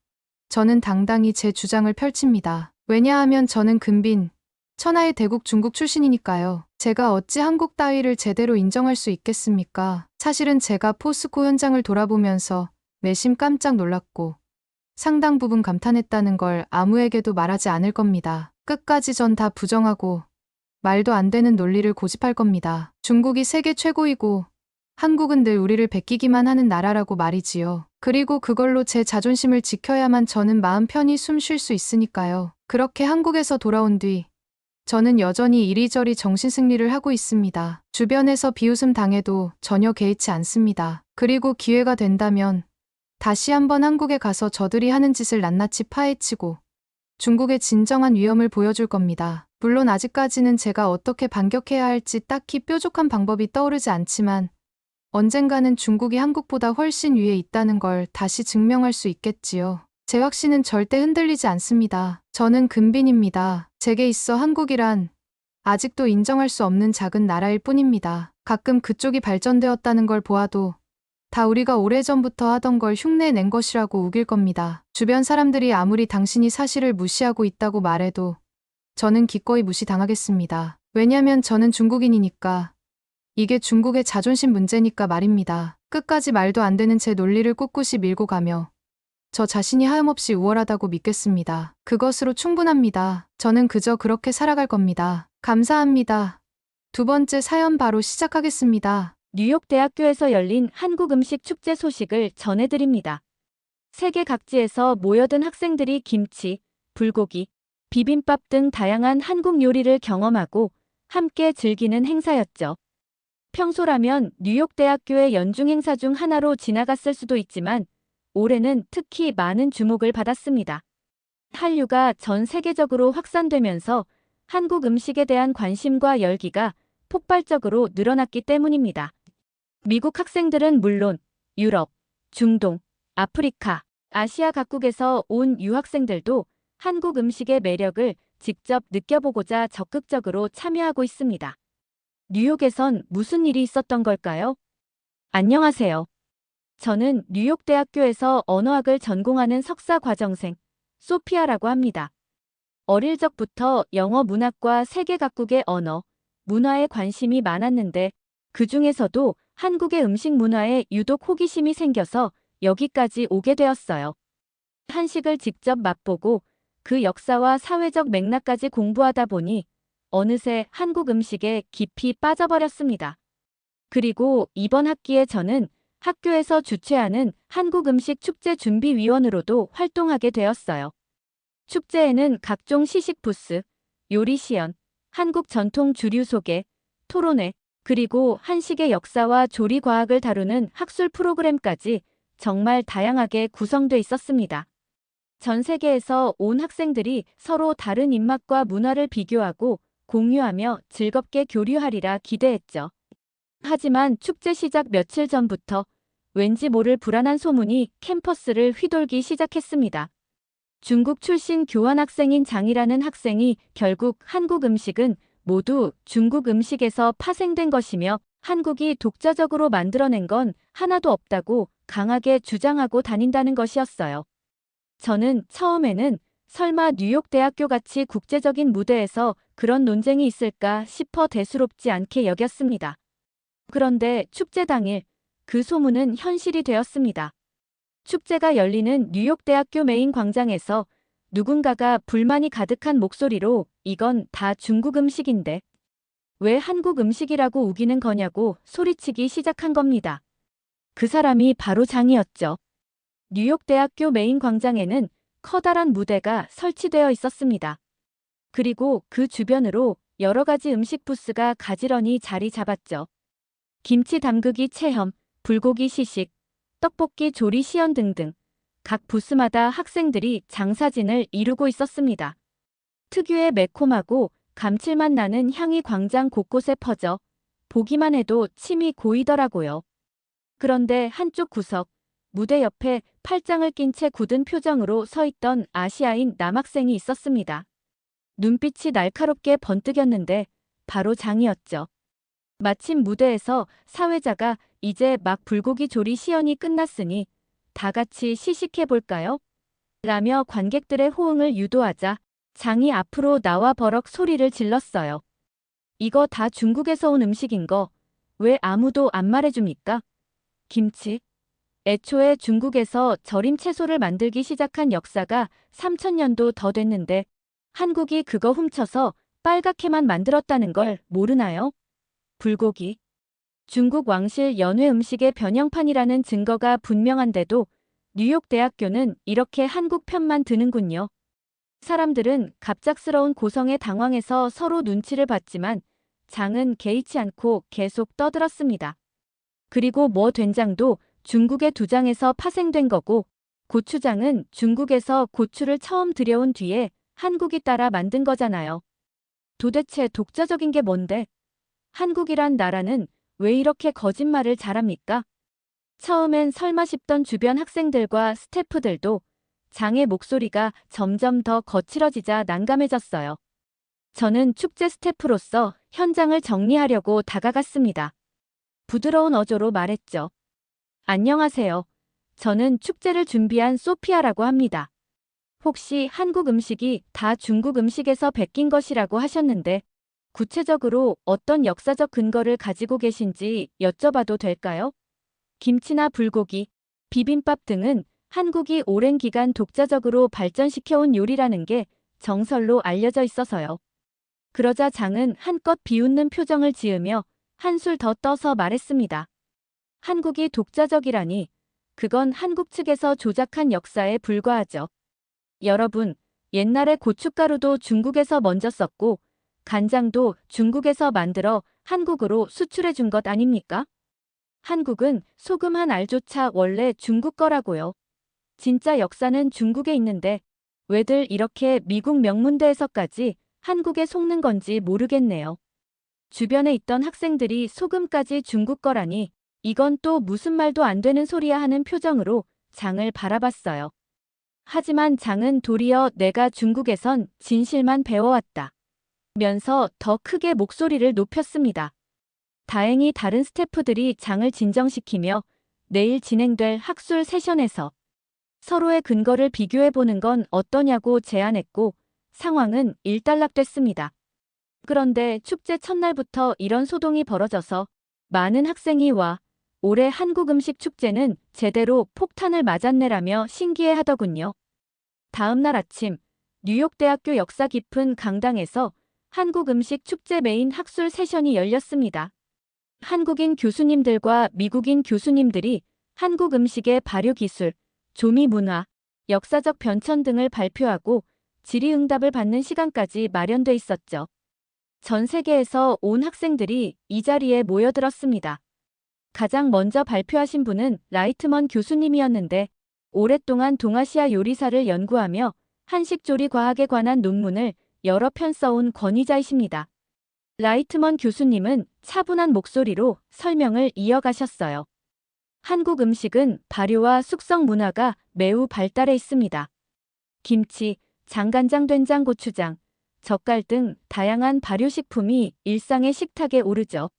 저는 당당히 제 주장을 펼칩니다. 왜냐하면 저는 근빈, 천하의 대국 중국 출신이니까요. 제가 어찌 한국 따위를 제대로 인정할 수 있겠습니까? 사실은 제가 포스코 현장을 돌아보면서 내심 깜짝 놀랐고 상당 부분 감탄했다는 걸 아무에게도 말하지 않을 겁니다. 끝까지 전 다 부정하고 말도 안 되는 논리를 고집할 겁니다. 중국이 세계 최고이고 한국은 늘 우리를 베끼기만 하는 나라라고 말이지요. 그리고 그걸로 제 자존심을 지켜야만 저는 마음 편히 숨 쉴 수 있으니까요. 그렇게 한국에서 돌아온 뒤 저는 여전히 이리저리 정신승리를 하고 있습니다. 주변에서 비웃음 당해도 전혀 개의치 않습니다. 그리고 기회가 된다면 다시 한번 한국에 가서 저들이 하는 짓을 낱낱이 파헤치고 중국의 진정한 위험을 보여줄 겁니다. 물론 아직까지는 제가 어떻게 반격해야 할지 딱히 뾰족한 방법이 떠오르지 않지만 언젠가는 중국이 한국보다 훨씬 위에 있다는 걸 다시 증명할 수 있겠지요. 제 확신은 절대 흔들리지 않습니다. 저는 근빈입니다. 제게 있어 한국이란 아직도 인정할 수 없는 작은 나라일 뿐입니다. 가끔 그쪽이 발전되었다는 걸 보아도 다 우리가 오래전부터 하던 걸 흉내낸 것이라고 우길 겁니다. 주변 사람들이 아무리 당신이 사실을 무시하고 있다고 말해도 저는 기꺼이 무시당하겠습니다. 왜냐면 저는 중국인이니까. 이게 중국의 자존심 문제니까 말입니다. 끝까지 말도 안 되는 제 논리를 꿋꿋이 밀고 가며 저 자신이 하염없이 우월하다고 믿겠습니다. 그것으로 충분합니다. 저는 그저 그렇게 살아갈 겁니다. 감사합니다. 두 번째 사연 바로 시작하겠습니다. 뉴욕 대학교에서 열린 한국 음식 축제 소식을 전해드립니다. 세계 각지에서 모여든 학생들이 김치, 불고기, 비빔밥 등 다양한 한국 요리를 경험하고 함께 즐기는 행사였죠. 평소라면 뉴욕 대학교의 연중 행사 중 하나로 지나갔을 수도 있지만 올해는 특히 많은 주목을 받았습니다. 한류가 전 세계적으로 확산되면서 한국 음식에 대한 관심과 열기가 폭발적으로 늘어났기 때문입니다. 미국 학생들은 물론 유럽, 중동, 아프리카, 아시아 각국에서 온 유학생들도 한국 음식의 매력을 직접 느껴보고자 적극적으로 참여하고 있습니다. 뉴욕에선 무슨 일이 있었던 걸까요? 안녕하세요. 저는 뉴욕 대학교에서 언어학을 전공하는 석사 과정생 소피아라고 합니다. 어릴 적부터 영어 문학과 세계 각국의 언어, 문화에 관심이 많았는데 그 중에서도 한국의 음식 문화에 유독 호기심이 생겨서 여기까지 오게 되었어요. 한식을 직접 맛보고 그 역사와 사회적 맥락까지 공부하다 보니 어느새 한국 음식에 깊이 빠져버렸습니다. 그리고 이번 학기에 저는 학교에서 주최하는 한국 음식 축제 준비위원으로도 활동하게 되었어요. 축제에는 각종 시식 부스, 요리 시연, 한국 전통 주류 소개, 토론회, 그리고 한식의 역사와 조리 과학을 다루는 학술 프로그램까지 정말 다양하게 구성돼 있었습니다. 전 세계에서 온 학생들이 서로 다른 입맛과 문화를 비교하고 공유하며 즐겁게 교류하리라 기대했죠. 하지만 축제 시작 며칠 전부터 왠지 모를 불안한 소문이 캠퍼스를 휘돌기 시작했습니다. 중국 출신 교환학생인 장이라는 학생이 결국 한국 음식은 모두 중국 음식에서 파생된 것이며 한국이 독자적으로 만들어낸 건 하나도 없다고 강하게 주장하고 다닌다는 것이었어요. 저는 처음에는 설마 뉴욕 대학교 같이 국제적인 무대에서 그런 논쟁이 있을까 싶어 대수롭지 않게 여겼습니다. 그런데 축제 당일 그 소문은 현실이 되었습니다. 축제가 열리는 뉴욕 대학교 메인 광장에서 누군가가 불만이 가득한 목소리로 이건 다 중국 음식인데 왜 한국 음식이라고 우기는 거냐고 소리치기 시작한 겁니다. 그 사람이 바로 장이었죠. 뉴욕 대학교 메인 광장에는 커다란 무대가 설치되어 있었습니다. 그리고 그 주변으로 여러 가지 음식 부스가 가지런히 자리 잡았죠. 김치 담그기 체험, 불고기 시식, 떡볶이 조리 시연 등등 각 부스마다 학생들이 장사진을 이루고 있었습니다. 특유의 매콤하고 감칠맛 나는 향이 광장 곳곳에 퍼져 보기만 해도 침이 고이더라고요. 그런데 한쪽 구석, 무대 옆에 팔짱을 낀 채 굳은 표정으로 서 있던 아시아인 남학생이 있었습니다. 눈빛이 날카롭게 번뜩였는데 바로 장이었죠. 마침 무대에서 사회자가 이제 막 불고기 조리 시연이 끝났으니 다 같이 시식해볼까요? 라며 관객들의 호응을 유도하자 장이 앞으로 나와 버럭 소리를 질렀어요. 이거 다 중국에서 온 음식인 거 왜 아무도 안 말해줍니까? 김치. 애초에 중국에서 절임 채소를 만들기 시작한 역사가 3000년도 더 됐는데 한국이 그거 훔쳐서 빨갛게만 만들었다는 걸 모르나요? 불고기. 중국 왕실 연회 음식의 변형판이라는 증거가 분명한데도 뉴욕 대학교는 이렇게 한국 편만 드는군요. 사람들은 갑작스러운 고성에 당황해서 서로 눈치를 봤지만 장은 개의치 않고 계속 떠들었습니다. 그리고 뭐 된장도 중국의 두장에서 파생된 거고 고추장은 중국에서 고추를 처음 들여온 뒤에 한국이 따라 만든 거잖아요. 도대체 독자적인 게 뭔데? 한국이란 나라는 왜 이렇게 거짓말을 잘합니까? 처음엔 설마 싶던 주변 학생들과 스태프들도 장의 목소리가 점점 더 거칠어지자 난감해졌어요. 저는 축제 스태프로서 현장을 정리하려고 다가갔습니다. 부드러운 어조로 말했죠. 안녕하세요. 저는 축제를 준비한 소피아라고 합니다. 혹시 한국 음식이 다 중국 음식에서 베낀 것이라고 하셨는데 구체적으로 어떤 역사적 근거를 가지고 계신지 여쭤봐도 될까요? 김치나 불고기, 비빔밥 등은 한국이 오랜 기간 독자적으로 발전시켜온 요리라는 게 정설로 알려져 있어서요. 그러자 장은 한껏 비웃는 표정을 지으며 한술 더 떠서 말했습니다. 한국이 독자적이라니, 그건 한국 측에서 조작한 역사에 불과하죠. 여러분, 옛날에 고춧가루도 중국에서 먼저 썼고, 간장도 중국에서 만들어 한국으로 수출해 준 것 아닙니까? 한국은 소금 한 알조차 원래 중국 거라고요. 진짜 역사는 중국에 있는데 왜들 이렇게 미국 명문대에서까지 한국에 속는 건지 모르겠네요. 주변에 있던 학생들이 소금까지 중국 거라니 이건 또 무슨 말도 안 되는 소리야 하는 표정으로 장을 바라봤어요. 하지만 장은 도리어 내가 중국에선 진실만 배워왔다 면서 더 크게 목소리를 높였습니다. 다행히 다른 스태프들이 장을 진정시키며 내일 진행될 학술 세션에서 서로의 근거를 비교해보는 건 어떠냐고 제안했고 상황은 일단락됐습니다. 그런데 축제 첫날부터 이런 소동이 벌어져서 많은 학생이 와 올해 한국 음식 축제는 제대로 폭탄을 맞았네라며 신기해하더군요. 다음 날 아침 뉴욕대학교 역사 깊은 강당에서 한국 음식 축제 메인 학술 세션이 열렸습니다. 한국인 교수님들과 미국인 교수님들이 한국 음식의 발효 기술, 조미 문화, 역사적 변천 등을 발표하고 질의응답을 받는 시간까지 마련돼 있었죠. 전 세계에서 온 학생들이 이 자리에 모여들었습니다. 가장 먼저 발표하신 분은 라이트먼 교수님이었는데 오랫동안 동아시아 요리사를 연구하며 한식조리 과학에 관한 논문을 여러 편 써온 권위자이십니다. 라이트먼 교수님은 차분한 목소리로 설명을 이어가셨어요. 한국 음식은 발효와 숙성 문화가 매우 발달해 있습니다. 김치, 장간장, 된장, 고추장, 젓갈 등 다양한 발효식품이 일상의 식탁에 오르죠.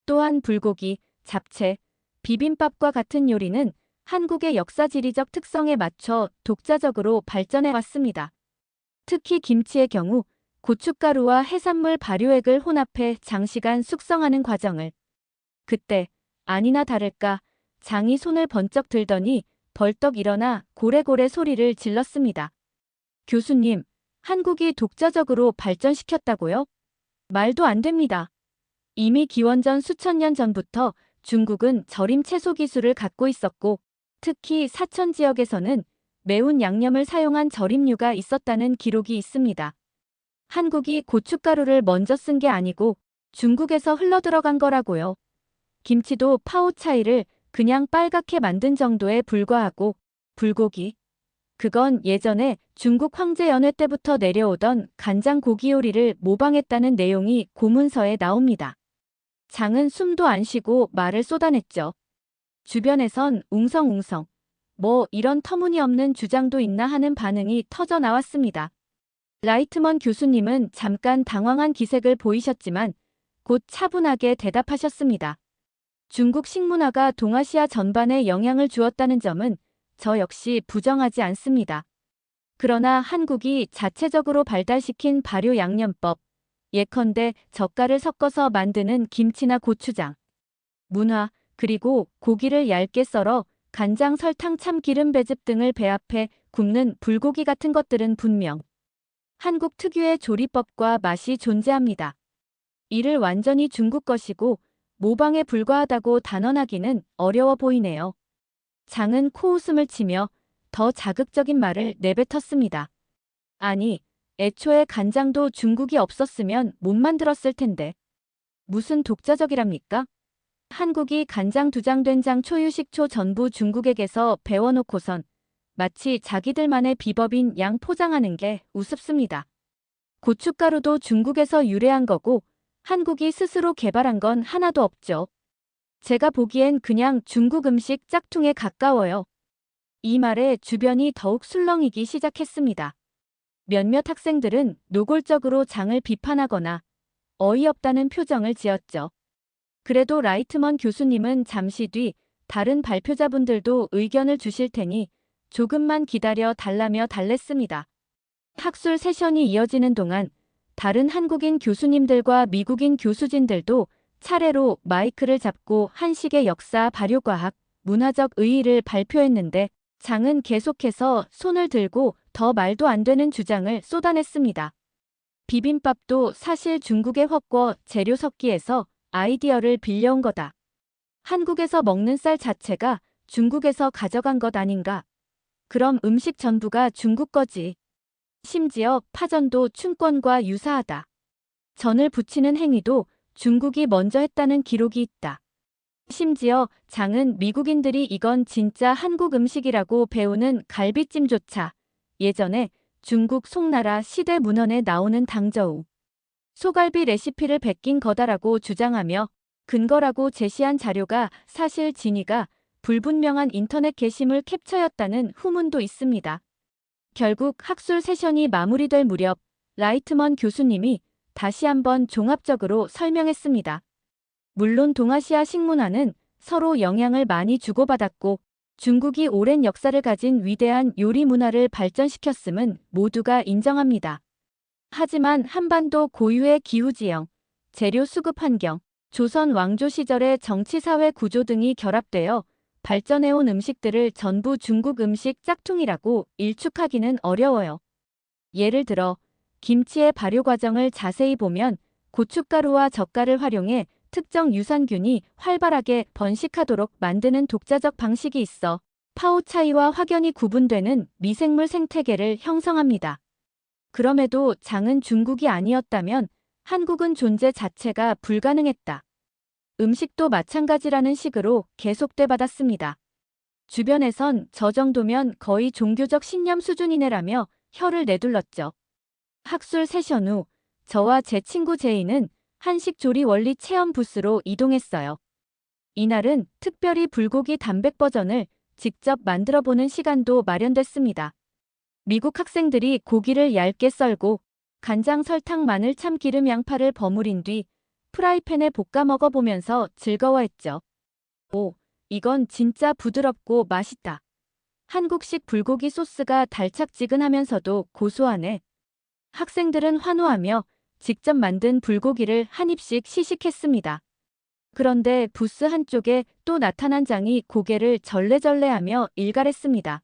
또한 불고기, 잡채, 비빔밥과 같은 요리는 한국의 역사지리적 특성에 맞춰 독자적으로 발전해 왔습니다. 특히 김치의 경우 고춧가루와 해산물 발효액을 혼합해 장시간 숙성하는 과정을 그때 아니나 다를까 장이 손을 번쩍 들더니 벌떡 일어나 고래고래 소리를 질렀습니다. 교수님, 한국이 독자적으로 발전시켰다고요? 말도 안 됩니다. 이미 기원전 수천 년 전부터 중국은 절임 채소 기술을 갖고 있었고 특히 사천 지역에서는 매운 양념을 사용한 절임류가 있었다는 기록이 있습니다. 한국이 고춧가루를 먼저 쓴 게 아니고 중국에서 흘러들어간 거라고요. 김치도 파오차이를 그냥 빨갛게 만든 정도에 불과하고 불고기, 그건 예전에 중국 황제 연회 때부터 내려오던 간장 고기 요리를 모방했다는 내용이 고문서에 나옵니다. 장은 숨도 안 쉬고 말을 쏟아냈죠. 주변에선 웅성웅성, 뭐 이런 터무니없는 주장도 있나 하는 반응이 터져 나왔습니다. 라이트먼 교수님은 잠깐 당황한 기색을 보이셨지만 곧 차분하게 대답하셨습니다. 중국 식문화가 동아시아 전반에 영향을 주었다는 점은 저 역시 부정하지 않습니다. 그러나 한국이 자체적으로 발달시킨 발효 양념법, 예컨대 젓갈을 섞어서 만드는 김치나 고추장, 문화, 그리고 고기를 얇게 썰어 간장, 설탕, 참기름, 배즙 등을 배합해 굽는 불고기 같은 것들은 분명 한국 특유의 조리법과 맛이 존재합니다. 이를 완전히 중국 것이고 모방에 불과하다고 단언하기는 어려워 보이네요. 장은 코웃음을 치며 더 자극적인 말을 내뱉었습니다. 아니, 애초에 간장도 중국이 없었으면 못 만들었을 텐데. 무슨 독자적이랍니까? 한국이 간장 두장된장 초유식초 전부 중국에게서 배워놓고선 마치 자기들만의 비법인 양 포장하는 게 우습습니다. 고춧가루도 중국에서 유래한 거고 한국이 스스로 개발한 건 하나도 없죠. 제가 보기엔 그냥 중국 음식 짝퉁에 가까워요. 이 말에 주변이 더욱 술렁이기 시작했습니다. 몇몇 학생들은 노골적으로 장을 비판하거나 어이없다는 표정을 지었죠. 그래도 라이트먼 교수님은 잠시 뒤 다른 발표자분들도 의견을 주실 테니 조금만 기다려 달라며 달랬습니다. 학술 세션이 이어지는 동안 다른 한국인 교수님들과 미국인 교수진들도 차례로 마이크를 잡고 한식의 역사, 발효과학, 문화적 의의를 발표했는데 장은 계속해서 손을 들고 더 말도 안 되는 주장을 쏟아냈습니다. 비빔밥도 사실 중국의 헛거 재료 섞기에서 아이디어를 빌려온 거다. 한국에서 먹는 쌀 자체가 중국에서 가져간 것 아닌가? 그럼 음식 전부가 중국 거지. 심지어 파전도 춘권과 유사하다. 전을 부치는 행위도 중국이 먼저 했다는 기록이 있다. 심지어 장은 미국인들이 이건 진짜 한국 음식이라고 배우는 갈비찜조차 예전에 중국 송나라 시대 문헌에 나오는 당저우, 소갈비 레시피를 베낀 거다라고 주장하며 근거라고 제시한 자료가 사실 진위가 불분명한 인터넷 게시물 캡처였다는 후문도 있습니다. 결국 학술 세션이 마무리될 무렵 라이트먼 교수님이 다시 한번 종합적으로 설명했습니다. 물론 동아시아 식문화는 서로 영향을 많이 주고받았고 중국이 오랜 역사를 가진 위대한 요리 문화를 발전시켰음은 모두가 인정합니다. 하지만 한반도 고유의 기후지형, 재료 수급 환경, 조선 왕조 시절의 정치사회 구조 등이 결합되어 발전해온 음식들을 전부 중국 음식 짝퉁이라고 일축하기는 어려워요. 예를 들어 김치의 발효 과정을 자세히 보면 고춧가루와 젓갈을 활용해 특정 유산균이 활발하게 번식하도록 만드는 독자적 방식이 있어 파오 차이와 확연히 구분되는 미생물 생태계를 형성합니다. 그럼에도 장은 중국이 아니었다면 한국은 존재 자체가 불가능했다. 음식도 마찬가지라는 식으로 계속돼 받았습니다. 주변에선 저 정도면 거의 종교적 신념 수준이네라며 혀를 내둘렀죠. 학술 세션 후 저와 제 친구 제이는 한식 조리 원리 체험 부스로 이동했어요. 이날은 특별히 불고기 단백 버전을 직접 만들어보는 시간도 마련됐습니다. 미국 학생들이 고기를 얇게 썰고 간장, 설탕, 마늘, 참기름, 양파를 버무린 뒤 프라이팬에 볶아 먹어보면서 즐거워했죠. 오, 이건 진짜 부드럽고 맛있다. 한국식 불고기 소스가 달짝지근하면서도 고소하네. 학생들은 환호하며 직접 만든 불고기를 한 입씩 시식했습니다. 그런데 부스 한쪽에 또 나타난 장이 고개를 절레절레하며 일갈했습니다.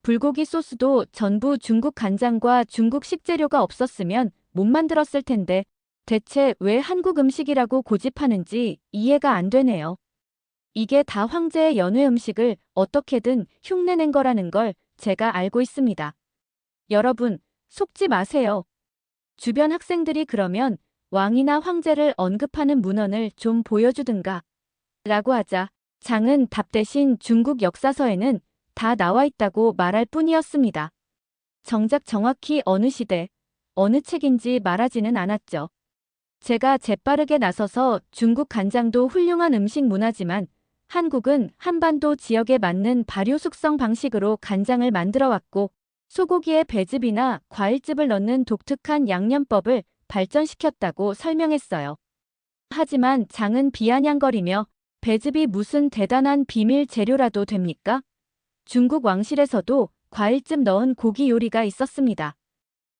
불고기 소스도 전부 중국 간장과 중국 식재료가 없었으면 못 만들었을 텐데 대체 왜 한국 음식이라고 고집하는지 이해가 안 되네요. 이게 다 황제의 연회 음식을 어떻게든 흉내낸 거라는 걸 제가 알고 있습니다. 여러분, 속지 마세요. 주변 학생들이 그러면 왕이나 황제를 언급하는 문헌을 좀 보여주든가 라고 하자 장은 답 대신 중국 역사서에는 다 나와 있다고 말할 뿐이었습니다. 정작 정확히 어느 시대, 어느 책인지 말하지는 않았죠. 제가 재빠르게 나서서 중국 간장도 훌륭한 음식 문화지만 한국은 한반도 지역에 맞는 발효 숙성 방식으로 간장을 만들어 왔고 소고기에 배즙이나 과일즙을 넣는 독특한 양념법을 발전시켰다고 설명했어요. 하지만 장은 비아냥거리며 배즙이 무슨 대단한 비밀 재료라도 됩니까? 중국 왕실에서도 과일즙 넣은 고기 요리가 있었습니다.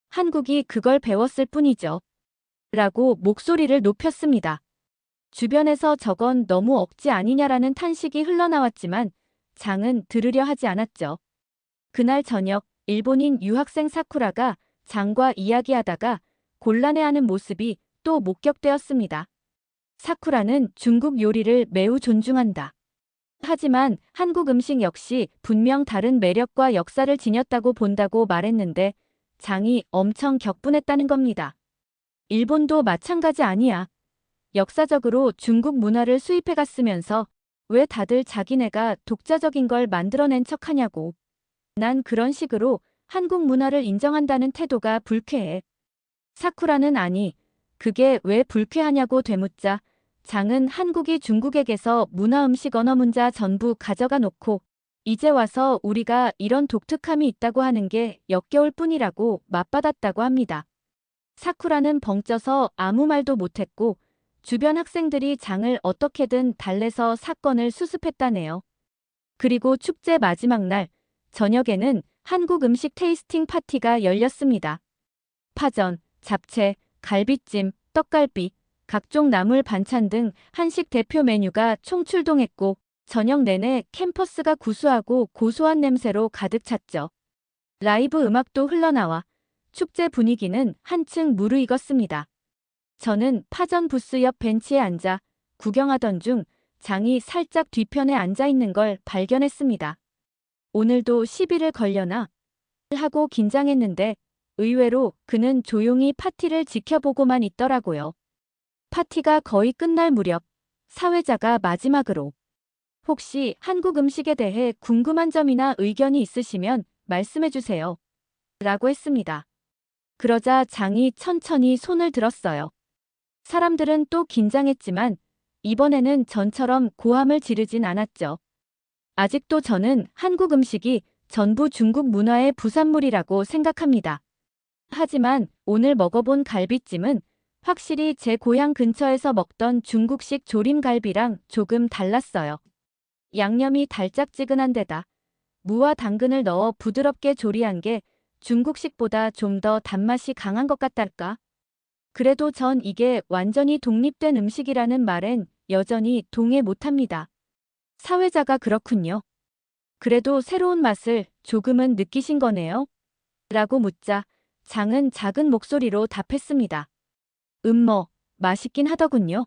한국이 그걸 배웠을 뿐이죠. 라고 목소리를 높였습니다. 주변에서 저건 너무 억지 아니냐라는 탄식이 흘러나왔지만 장은 들으려 하지 않았죠. 그날 저녁 일본인 유학생 사쿠라가 장과 이야기하다가 곤란해하는 모습이 또 목격되었습니다. 사쿠라는 중국 요리를 매우 존중한다. 하지만 한국 음식 역시 분명 다른 매력과 역사를 지녔다고 본다고 말했는데 장이 엄청 격분했다는 겁니다. 일본도 마찬가지 아니야. 역사적으로 중국 문화를 수입해 갔으면서 왜 다들 자기네가 독자적인 걸 만들어낸 척하냐고. 난 그런 식으로 한국 문화를 인정한다는 태도가 불쾌해. 사쿠라는 아니, 그게 왜 불쾌하냐고 되묻자 장은 한국이 중국에게서 문화 음식 언어 문자 전부 가져가 놓고 이제 와서 우리가 이런 독특함이 있다고 하는 게 역겨울 뿐이라고 맞받았다고 합니다. 사쿠라는 벙쪄서 아무 말도 못했고 주변 학생들이 장을 어떻게든 달래서 사건을 수습했다네요. 그리고 축제 마지막 날 저녁에는 한국 음식 테이스팅 파티가 열렸습니다. 파전, 잡채, 갈비찜, 떡갈비, 각종 나물 반찬 등 한식 대표 메뉴가 총출동했고 저녁 내내 캠퍼스가 구수하고 고소한 냄새로 가득 찼죠. 라이브 음악도 흘러나와 축제 분위기는 한층 무르익었습니다. 저는 파전 부스 옆 벤치에 앉아 구경하던 중 장이 살짝 뒤편에 앉아 있는 걸 발견했습니다. 오늘도 시비를 걸려나 하고 긴장했는데 의외로 그는 조용히 파티를 지켜보고만 있더라고요. 파티가 거의 끝날 무렵 사회자가 마지막으로 혹시 한국 음식에 대해 궁금한 점이나 의견이 있으시면 말씀해주세요. 라고 했습니다. 그러자 장이 천천히 손을 들었어요. 사람들은 또 긴장했지만 이번에는 전처럼 고함을 지르진 않았죠. 아직도 저는 한국 음식이 전부 중국 문화의 부산물이라고 생각합니다. 하지만 오늘 먹어본 갈비찜은 확실히 제 고향 근처에서 먹던 중국식 조림갈비랑 조금 달랐어요. 양념이 달짝지근한 데다 무와 당근을 넣어 부드럽게 조리한 게 중국식보다 좀 더 단맛이 강한 것 같달까? 그래도 전 이게 완전히 독립된 음식이라는 말엔 여전히 동의 못합니다. 사회자가 그렇군요. 그래도 새로운 맛을 조금은 느끼신 거네요? 라고 묻자 장은 작은 목소리로 답했습니다. 맛있긴 하더군요.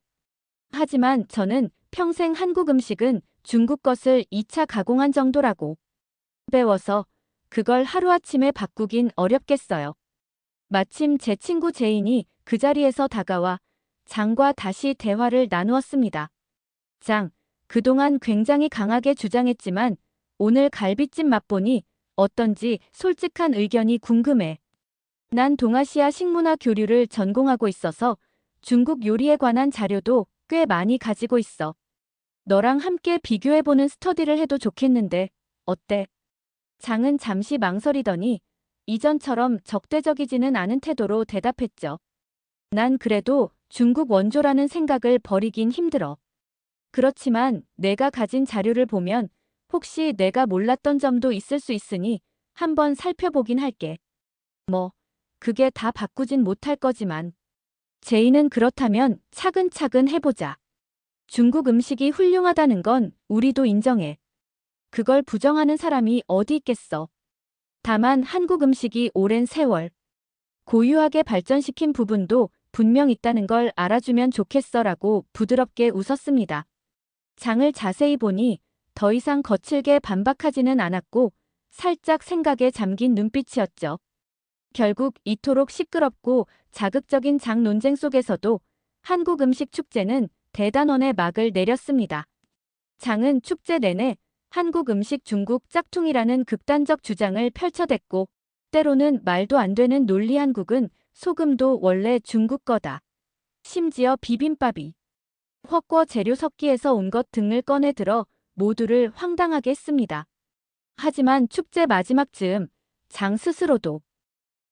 하지만 저는 평생 한국 음식은 중국 것을 2차 가공한 정도라고 배워서 그걸 하루아침에 바꾸긴 어렵겠어요. 마침 제 친구 제인이 그 자리에서 다가와 장과 다시 대화를 나누었습니다. 장, 그동안 굉장히 강하게 주장했지만 오늘 갈비찜 맛보니 어떤지 솔직한 의견이 궁금해. 난 동아시아 식문화 교류를 전공하고 있어서 중국 요리에 관한 자료도 꽤 많이 가지고 있어. 너랑 함께 비교해보는 스터디를 해도 좋겠는데 어때? 장은 잠시 망설이더니 이전처럼 적대적이지는 않은 태도로 대답했죠. 난 그래도 중국 원조라는 생각을 버리긴 힘들어. 그렇지만 내가 가진 자료를 보면 혹시 내가 몰랐던 점도 있을 수 있으니 한번 살펴보긴 할게. 그게 다 바꾸진 못할 거지만. 제이는 그렇다면 차근차근 해보자. 중국 음식이 훌륭하다는 건 우리도 인정해. 그걸 부정하는 사람이 어디 있겠어. 다만 한국 음식이 오랜 세월 고유하게 발전시킨 부분도 분명 있다는 걸 알아주면 좋겠어라고 부드럽게 웃었습니다. 장을 자세히 보니 더 이상 거칠게 반박하지는 않았고 살짝 생각에 잠긴 눈빛이었죠. 결국 이토록 시끄럽고 자극적인 장 논쟁 속에서도 한국 음식 축제는 대단원의 막을 내렸습니다. 장은 축제 내내 한국 음식 중국 짝퉁이라는 극단적 주장을 펼쳐댔고 때로는 말도 안 되는 논리 한국은 소금도 원래 중국 거다. 심지어 비빔밥이 헛궈 재료 섞기에서 온 것 등을 꺼내 들어 모두를 황당하게 했습니다. 하지만 축제 마지막 즈음 장 스스로도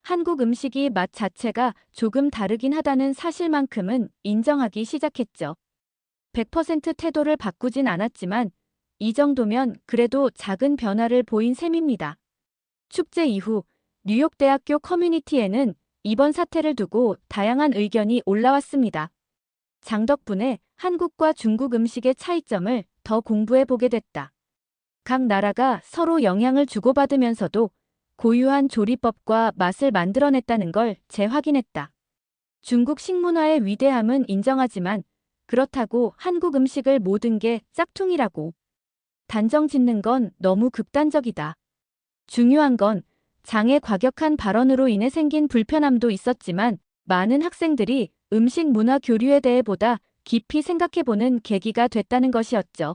한국 음식이 맛 자체가 조금 다르긴 하다는 사실만큼은 인정하기 시작했죠. 100% 태도를 바꾸진 않았지만 이 정도면 그래도 작은 변화를 보인 셈입니다. 축제 이후 뉴욕대학교 커뮤니티에는 이번 사태를 두고 다양한 의견이 올라왔습니다. 장 덕분에 한국과 중국 음식의 차이점을 더 공부해보게 됐다. 각 나라가 서로 영향을 주고받으면서도 고유한 조리법과 맛을 만들어냈다는 걸 재확인했다. 중국 식문화의 위대함은 인정하지만 그렇다고 한국 음식을 모든 게 짝퉁이라고 단정 짓는 건 너무 극단적이다. 중요한 건 장의 과격한 발언으로 인해 생긴 불편함도 있었지만 많은 학생들이 음식 문화 교류에 대해 보다 깊이 생각해보는 계기가 됐다는 것이었죠.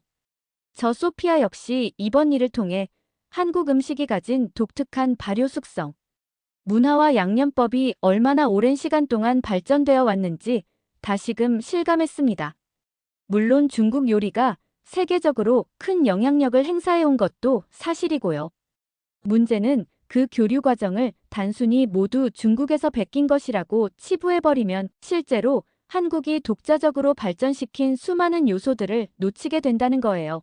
저 소피아 역시 이번 일을 통해 한국 음식이 가진 독특한 발효 숙성, 문화와 양념법이 얼마나 오랜 시간 동안 발전되어 왔는지 다시금 실감했습니다. 물론 중국 요리가 세계적으로 큰 영향력을 행사해온 것도 사실이고요. 문제는 그 교류 과정을 단순히 모두 중국에서 베낀 것이라고 치부해버리면 실제로 한국이 독자적으로 발전시킨 수많은 요소들을 놓치게 된다는 거예요.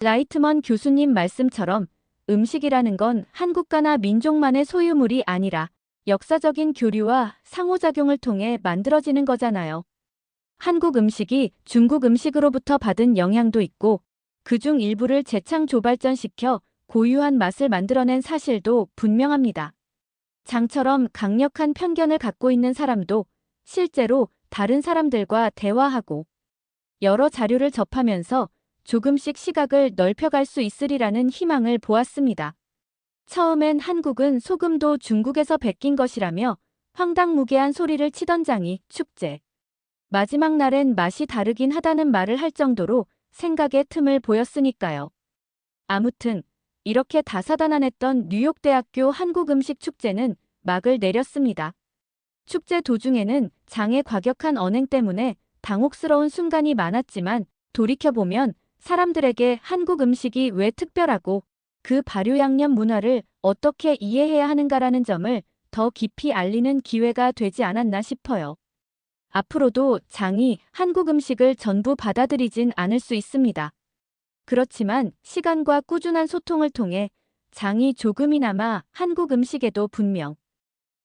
라이트먼 교수님 말씀처럼 음식이라는 건 한국가나 민족만의 소유물이 아니라 역사적인 교류와 상호작용을 통해 만들어지는 거잖아요. 한국 음식이 중국 음식으로부터 받은 영향도 있고 그중 일부를 재창조발전시켜 고유한 맛을 만들어낸 사실도 분명합니다. 장처럼 강력한 편견을 갖고 있는 사람도 실제로 다른 사람들과 대화하고 여러 자료를 접하면서 조금씩 시각을 넓혀갈 수 있으리라는 희망을 보았습니다. 처음엔 한국은 소금도 중국에서 베낀 것이라며 황당무계한 소리를 치던 장이 축제 마지막 날엔 맛이 다르긴 하다는 말을 할 정도로 생각의 틈을 보였으니까요. 아무튼 이렇게 다사다난했던 뉴욕대학교 한국음식축제는 막을 내렸습니다. 축제 도중에는 장의 과격한 언행 때문에 당혹스러운 순간이 많았지만 돌이켜보면 사람들에게 한국 음식이 왜 특별하고 그 발효 양념 문화를 어떻게 이해해야 하는가라는 점을 더 깊이 알리는 기회가 되지 않았나 싶어요. 앞으로도 장이 한국 음식을 전부 받아들이진 않을 수 있습니다. 그렇지만 시간과 꾸준한 소통을 통해 장이 조금이나마 한국 음식에도 분명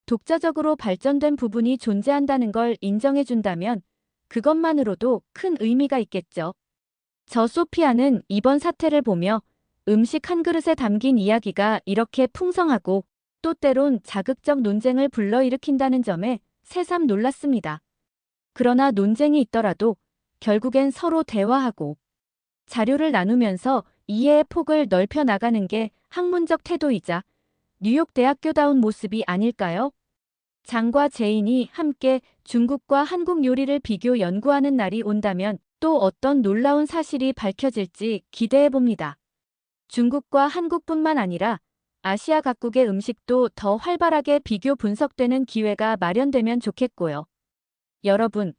독자적으로 발전된 부분이 존재한다는 걸 인정해준다면 그것만으로도 큰 의미가 있겠죠. 저 소피아는 이번 사태를 보며 음식 한 그릇에 담긴 이야기가 이렇게 풍성하고 또 때론 자극적 논쟁을 불러일으킨다는 점에 새삼 놀랐습니다. 그러나 논쟁이 있더라도 결국엔 서로 대화하고 자료를 나누면서 이해의 폭을 넓혀 나가는 게 학문적 태도이자 뉴욕대학교다운 모습이 아닐까요? 장과 제인이 함께 중국과 한국 요리를 비교 연구하는 날이 온다면 또 어떤 놀라운 사실이 밝혀질지 기대해 봅니다. 중국과 한국뿐만 아니라 아시아 각국의 음식도 더 활발하게 비교 분석되는 기회가 마련되면 좋겠고요. 여러분,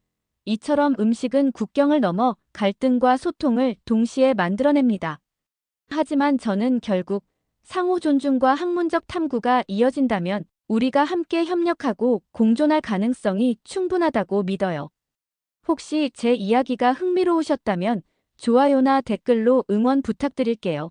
이처럼 음식은 국경을 넘어 갈등과 소통을 동시에 만들어냅니다. 하지만 저는 결국 상호 존중과 학문적 탐구가 이어진다면 우리가 함께 협력하고 공존할 가능성이 충분하다고 믿어요. 혹시 제 이야기가 흥미로우셨다면 좋아요나 댓글로 응원 부탁드릴게요.